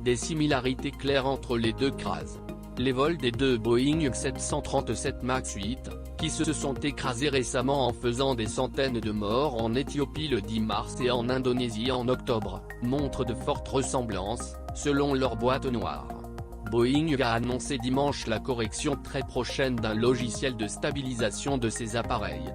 des similarités claires entre les deux crashs. Les vols des deux Boeing 737 MAX 8, qui se sont écrasés récemment en faisant des centaines de morts en Éthiopie le 10 mars et en Indonésie en octobre, montrent de fortes ressemblances, selon leur boîte noire. Boeing a annoncé dimanche la correction très prochaine d'un logiciel de stabilisation de ses appareils.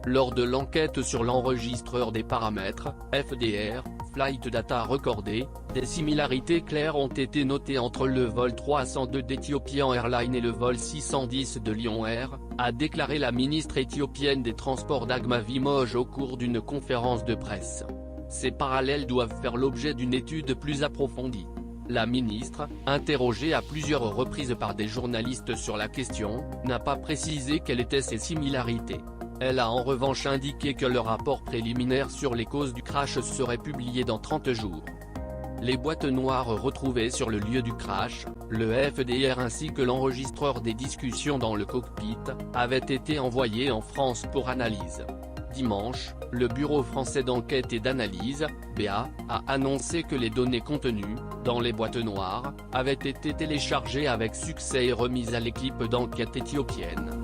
Lors de l'enquête sur l'enregistreur des paramètres, FDR, Flight Data Recordé, des similarités claires ont été notées entre le vol 302 d'Ethiopian Airlines et le vol 610 de Lion Air, a déclaré la ministre éthiopienne des Transports Dagma Vimoj au cours d'une conférence de presse. Ces parallèles doivent faire l'objet d'une étude plus approfondie. La ministre, interrogée à plusieurs reprises par des journalistes sur la question, n'a pas précisé quelles étaient ces similarités. Elle a en revanche indiqué que le rapport préliminaire sur les causes du crash serait publié dans 30 jours. Les boîtes noires retrouvées sur le lieu du crash, le FDR ainsi que l'enregistreur des discussions dans le cockpit, avaient été envoyés en France pour analyse. Dimanche, le Bureau français d'enquête et d'analyse, BA, a annoncé que les données contenues, dans les boîtes noires, avaient été téléchargées avec succès et remises à l'équipe d'enquête éthiopienne.